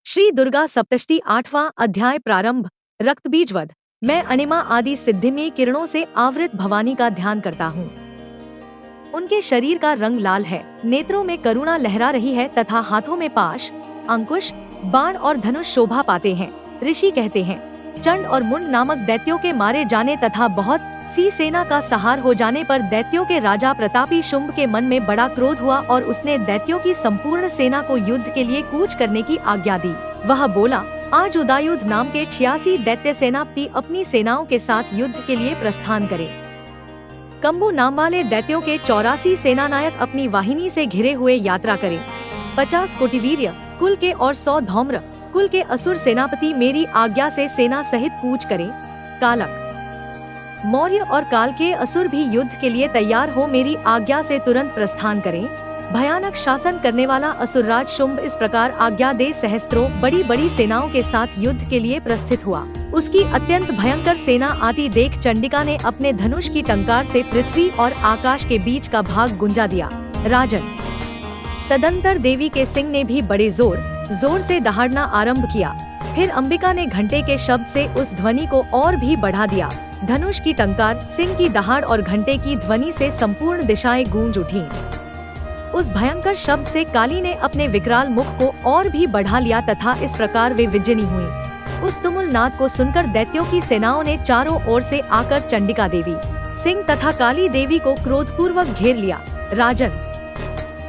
श्री दुर्गा सप्तशती 8वां अध्याय प्रारंभ। रक्तबीजवध। मैं अणिमा आदि सिद्धिमय किरणों से आवृत भवानी का ध्यान करता हूँ। उनके शरीर का रंग लाल है, नेत्रों में करुणा लहरा रही है तथा हाथों में पाश, अंकुश, बाण और धनुष शोभा पाते हैं। ऋषि कहते हैं, चंड और मुंड नामक दैत्यों के मारे जाने तथा बहुत सी सेना का सहार हो जाने पर दैत्यों के राजा प्रतापी शुंभ के मन में बड़ा क्रोध हुआ और उसने दैत्यों की संपूर्ण सेना को युद्ध के लिए कूच करने की आज्ञा दी। वह बोला, आज उदायुध नाम के 86 दैत्य सेनापति अपनी सेनाओं के साथ युद्ध के लिए प्रस्थान करें। कंबु नाम वाले दैत्यों के 84 सेनानायक अपनी वाहिनी से घिरे हुए यात्रा करें। 50 कोटिवीर्य कुल के और 100 धौम्र कुल के असुर सेनापति मेरी आज्ञा से सेना सहित कूच करें। कालक, मौर्य और काल के असुर भी युद्ध के लिए तैयार हो मेरी आज्ञा से तुरंत प्रस्थान करें। भयानक शासन करने वाला असुरराज शुंभ इस प्रकार आज्ञा दे सहस्त्रों बड़ी बड़ी सेनाओं के साथ युद्ध के लिए प्रस्थित हुआ। उसकी अत्यंत भयंकर सेना आती देख चंडिका ने अपने धनुष की टंकार से पृथ्वी और आकाश के बीच का भाग गुंजा दिया। राजन, तदंतर देवी के सिंह ने भी बड़े जोर से दहाड़ना आरंभ किया। फिर अंबिका ने घंटे के शब्द से उस ध्वनि को और भी बढ़ा दिया। धनुष की टंकार, सिंह की दहाड़ और घंटे की ध्वनि से संपूर्ण दिशाएं गूंज उठीं। उस भयंकर शब्द से काली ने अपने विकराल मुख को और भी बढ़ा लिया तथा इस प्रकार वे विजयी हुई। उस तुमुल नाद को सुनकर दैत्यों की सेनाओं ने चारों ओर से आकर चंडिका देवी, सिंह तथा काली देवी को क्रोधपूर्वक घेर लिया। राजन,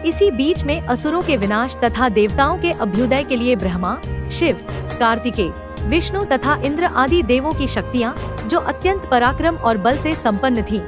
इसी बीच में असुरों के विनाश तथा देवताओं के अभ्युदय के लिए ब्रह्मा, शिव, कार्तिकेय, विष्णु तथा इंद्र आदि देवों की शक्तियाँ, जो अत्यंत पराक्रम और बल से संपन्न थीं,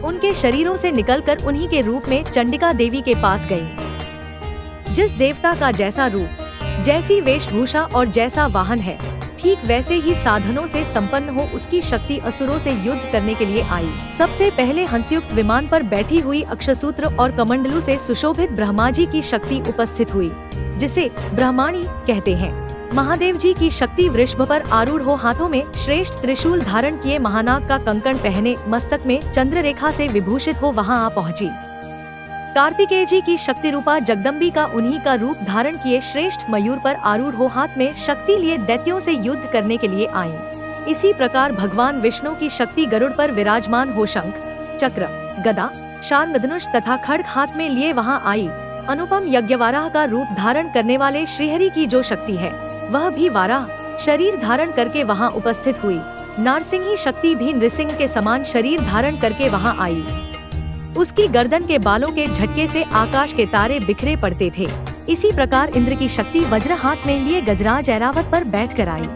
उनके शरीरों से निकलकर उन्हीं के रूप में चंडिका देवी के पास गईं। जिस देवता का जैसा रूप, जैसी वेशभूषा और जैसा वाहन है, ठीक वैसे ही साधनों से संपन्न हो उसकी शक्ति असुरों से युद्ध करने के लिए आई। सबसे पहले हंसयुक्त विमान पर बैठी हुई अक्षसूत्र और कमंडलू से सुशोभित ब्रह्मा जी की शक्ति उपस्थित हुई, जिसे ब्रह्माणी कहते हैं। महादेव जी की शक्ति वृषभ पर आरूढ़ हो हाथों में श्रेष्ठ त्रिशूल धारण किए महानाग का कंकण पहने मस्तक में चंद्ररेखा से विभूषित हो वहां आ पहुंची। कार्तिकेय जी की शक्ति रूपा जगदम्बिका उन्हीं का रूप धारण किए श्रेष्ठ मयूर पर आरूढ़ हो हाथ में शक्ति लिए दैत्यों से युद्ध करने के लिए आईं। इसी प्रकार भगवान विष्णु की शक्ति गरुड़ पर विराजमान हो शंख, चक्र, गदा, शार्ङ्गधनुष तथा खड्ग हाथ में लिए वहां आई। अनुपम यज्ञवाराह का रूप धारण करने वाले श्रीहरि की जो शक्ति है, वह भी वाराह शरीर धारण करके वहां उपस्थित हुई। नारसिंही शक्ति भी नृसिंह के समान शरीर धारण करके वहां आई। उसकी गर्दन के बालों के झटके से आकाश के तारे बिखरे पड़ते थे। इसी प्रकार इंद्र की शक्ति वज्र हाथ में लिए गजराज ऐरावत पर बैठ कर आई।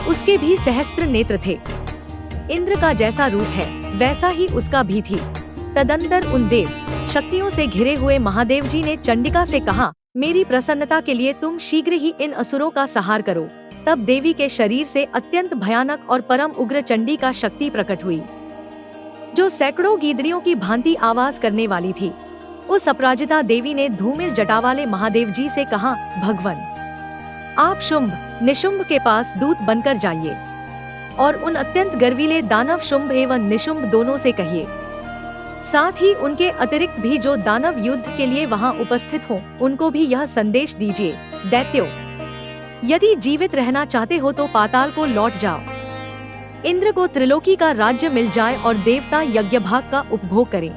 उसके भी सहस्त्र नेत्र थे। इंद्र का जैसा रूप है, वैसा ही उसका भी थी। तदंतर उन देव शक्तियों से घिरे हुए महादेव जी ने चंडिका से कहा, मेरी प्रसन्नता के लिए तुम शीघ्र ही इन असुरों का संहार करो। तब देवी के शरीर से अत्यंत भयानक और परम उग्र चंडी का शक्ति प्रकट हुई, जो सैकड़ों गीदड़ियों की भांति आवाज करने वाली थी। उस अपराजिता देवी ने धूमिल जटा वाले महादेव जी से कहा, भगवन, आप शुंभ, निशुंभ के पास दूत बनकर जाइए और उन अत्यंत गर्वीले दानव शुंभ एवं निशुंभ दोनों से कहिए, साथ ही उनके अतिरिक्त भी जो दानव युद्ध के लिए वहां उपस्थित हों, उनको भी यह संदेश दीजिए, दैत्यों, यदि जीवित रहना चाहते हो तो पाताल को लौट जाओ। इंद्र को त्रिलोकी का राज्य मिल जाए और देवता यज्ञ भाग का उपभोग करें।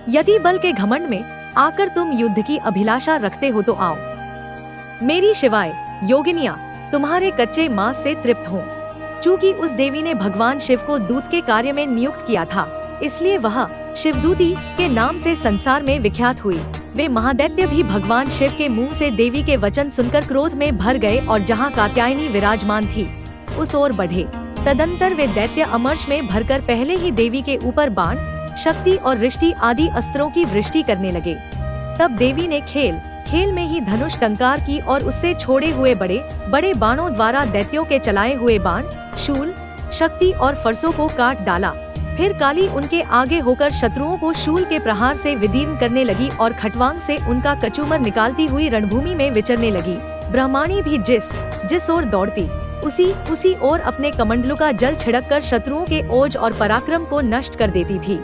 यदि बल के घमंड में आकर तुम युद्ध की अभिलाषा रखते हो तो आओ। मेरी शिवाय योगिनियां तुम्हारे कच्चे मांस से तृप्त हों। चूँकि उस देवी ने भगवान शिव को दूत के कार्य में नियुक्त किया था, इसलिए वह शिवदूती के नाम से संसार में विख्यात हुई। वे महादैत्य भी भगवान शिव के मुंह से देवी के वचन सुनकर क्रोध में भर गए और जहां कात्यायनी विराजमान थी, उस ओर बढ़े। तदंतर वे दैत्य अमर्ष में भरकर पहले ही देवी के ऊपर बाण, शक्ति और रिष्टि आदि अस्त्रों की वृष्टि करने लगे। तब देवी ने खेल में ही धनुष टंकार की और उससे छोड़े हुए बड़े बड़े बाणों द्वारा दैत्यों के चलाए हुए बाण, शूल, शक्ति और फरसों को काट डाला। फिर काली उनके आगे होकर शत्रुओं को शूल के प्रहार से विदीर्ण करने लगी और खटवांग से उनका कचूमर निकालती हुई रणभूमि में विचरने लगी। ब्रह्माणी भी जिस ओर दौड़ती, उसी ओर अपने कमंडलू का जल छिड़ककर शत्रुओं के ओज और पराक्रम को नष्ट कर देती थी।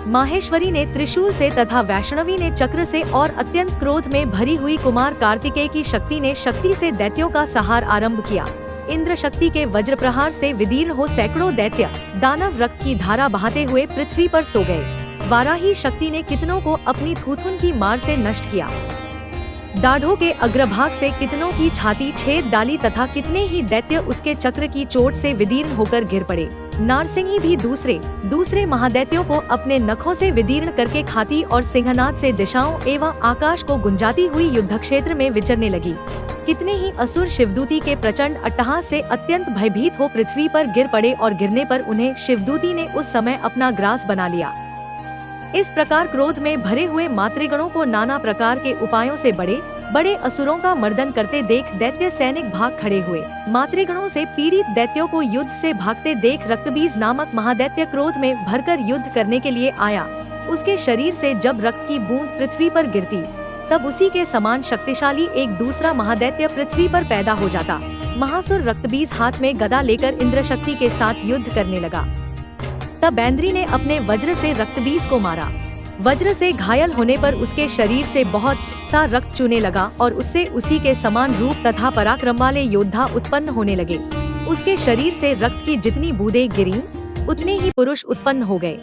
माहेश्वरी ने त्रिशूल से तथा वैष्णवी ने चक्र से और अत्यंत क्रोध में भरी हुई कुमार कार्तिकेय की शक्ति ने शक्ति से दैत्यों का संहार आरंभ किया। इंद्र शक्ति के वज्र प्रहार से विदीर्ण हो सैकड़ों दैत्य दानव रक्त की धारा बहाते हुए पृथ्वी पर सो गए। वाराही शक्ति ने कितनों को अपनी थूथुन की मार से नष्ट किया। दाढ़ों के अग्रभाग से कितनों की छाती छेद डाली तथा कितने ही दैत्य उसके चक्र की चोट से विदीर्ण होकर गिर पड़े। नारसिंही भी दूसरे महादैत्यों को अपने नखों से विदीर्ण करके खाती और सिंहनाद से दिशाओं एवं आकाश को गुंजाती हुई युद्ध क्षेत्र में विचरने लगी। कितने ही असुर शिवदूती के प्रचंड अट्टहास से अत्यंत भयभीत हो पृथ्वी पर गिर पड़े और गिरने पर उन्हें शिवदूती ने उस समय अपना ग्रास बना लिया। इस प्रकार क्रोध में भरे हुए मातृगणों को नाना प्रकार के उपायों से बड़े बड़े असुरों का मर्दन करते देख दैत्य सैनिक भाग खड़े हुए। मातृगणों से पीड़ित दैत्यों को युद्ध से भागते देख रक्तबीज नामक महादैत्य क्रोध में भरकर युद्ध करने के लिए आया। उसके शरीर से जब रक्त की बूंद पृथ्वी पर गिरती तब उसी के समान शक्तिशाली एक दूसरा महादैत्य पृथ्वी पर पैदा हो जाता। महासुर रक्तबीज हाथ में गदा लेकर इंद्र शक्ति के साथ युद्ध करने लगा। तब ऐन्द्री ने अपने वज्र से रक्तबीज को मारा। वज्र से घायल होने पर उसके शरीर से बहुत सा रक्त चूने लगा और उससे उसी के समान रूप तथा पराक्रम वाले योद्धा उत्पन्न होने लगे। उसके शरीर से रक्त की जितनी बूंदें गिरीं, उतने ही पुरुष उत्पन्न हो गए।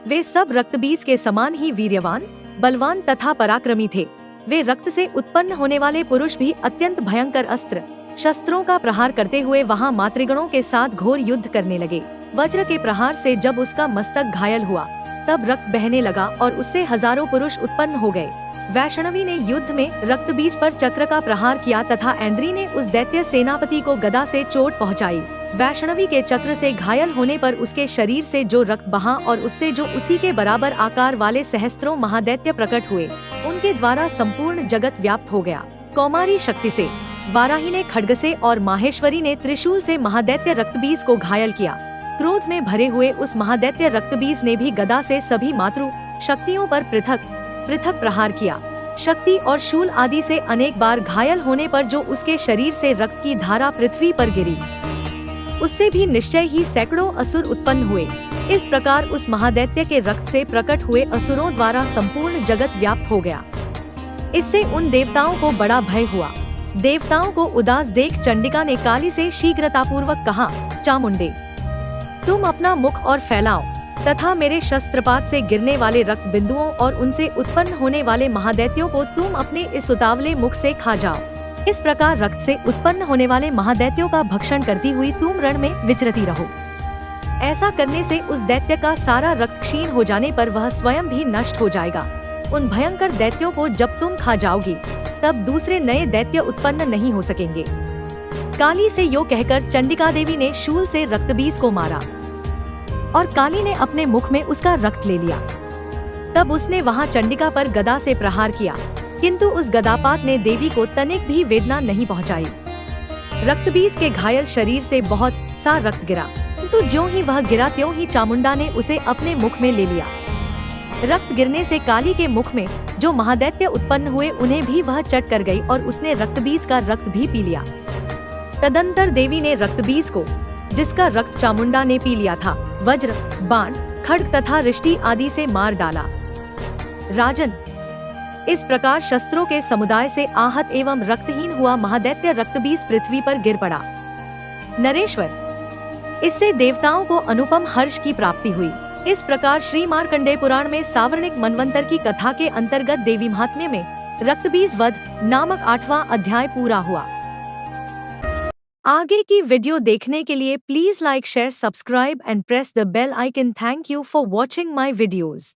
वे सब रक्तबीज के समान ही वीर्यवान, बलवान तथा पराक्रमी थे। वे रक्त से उत्पन्न होने वाले पुरुष भी अत्यंत भयंकर अस्त्र शस्त्रों का प्रहार करते हुए वहां मातृगणों के साथ घोर युद्ध करने लगे। वज्र के प्रहार से जब उसका मस्तक घायल हुआ तब रक्त बहने लगा और उससे हजारों पुरुष उत्पन्न हो गए। वैष्णवी ने युद्ध में रक्तबीज पर चक्र का प्रहार किया तथा ऐन्द्री ने उस दैत्य सेनापति को गदा से चोट पहुंचाई। वैष्णवी के चक्र से घायल होने पर उसके शरीर से जो रक्त बहा और उससे जो उसी के बराबर आकार वाले सहस्त्रों महादैत्य प्रकट हुए, उनके द्वारा संपूर्ण जगत व्याप्त हो गया। कौमारी शक्ति से वाराही ने खड्ग से और माहेश्वरी ने त्रिशूल से महादैत्य रक्तबीज को घायल किया। क्रोध में भरे हुए उस महादैत्य रक्तबीज ने भी गदा से सभी मातृ शक्तियों पर पृथक पृथक प्रहार किया। शक्ति और शूल आदि से अनेक बार घायल होने पर जो उसके शरीर से रक्त की धारा पृथ्वी पर गिरी, उससे भी निश्चय ही सैकड़ों असुर उत्पन्न हुए। इस प्रकार उस महादैत्य के रक्त से प्रकट हुए असुरों द्वारा संपूर्ण जगत व्याप्त हो गया। इससे उन देवताओं को बड़ा भय हुआ। देवताओं को उदास देख चंडिका ने काली से शीघ्रतापूर्वक कहा, चामुंडे, तुम अपना मुख और फैलाओ तथा मेरे शस्त्रपात से गिरने वाले रक्त बिंदुओं और उनसे उत्पन्न होने वाले महादैत्यों को तुम अपने इस उतावले मुख से खा जाओ। इस प्रकार रक्त से उत्पन्न होने वाले महादैत्यों का भक्षण करती हुई तुम रण में विचरती रहो। ऐसा करने से उस दैत्य का सारा रक्त क्षीण हो जाने पर वह स्वयं भी नष्ट हो जाएगा। उन भयंकर दैत्यों को जब तुम खा जाओगी तब दूसरे नए दैत्य उत्पन्न नहीं हो सकेंगे। काली से यो कहकर चंडिका देवी ने शूल से रक्तबीज को मारा और काली ने अपने मुख में उसका रक्त ले लिया। तब उसने वहां चंडिका पर गदा से प्रहार किया, किंतु उस गदापात ने देवी को तनिक भी वेदना नहीं पहुंचाई। रक्तबीज के घायल शरीर से बहुत सा रक्त गिरा, किंतु ज्यों ही वह गिरा त्यों ही चामुंडा ने उसे अपने मुख में ले लिया। रक्त गिरने से काली के मुख में जो महादैत्य उत्पन्न हुए उन्हें भी वह चट कर गई और उसने रक्तबीज का रक्त भी पी लिया। तदंतर देवी ने रक्तबीज को, जिसका रक्त चामुंडा ने पी लिया था, वज्र, बाण, खड्ग तथा रिष्टि आदि से मार डाला। राजन, इस प्रकार शस्त्रों के समुदाय से आहत एवं रक्तहीन हुआ महादैत्य रक्तबीज पृथ्वी पर गिर पड़ा। नरेश्वर, इससे देवताओं को अनुपम हर्ष की प्राप्ति हुई। इस प्रकार श्री मार्कंडेय पुराण में सावर्णिक मनवंतर की कथा के अंतर्गत देवी महात्म्य में रक्तबीज वध नामक 8वां अध्याय पूरा हुआ। आगे की वीडियो देखने के लिए please like, share, subscribe and press the bell icon. Thank you for watching my videos.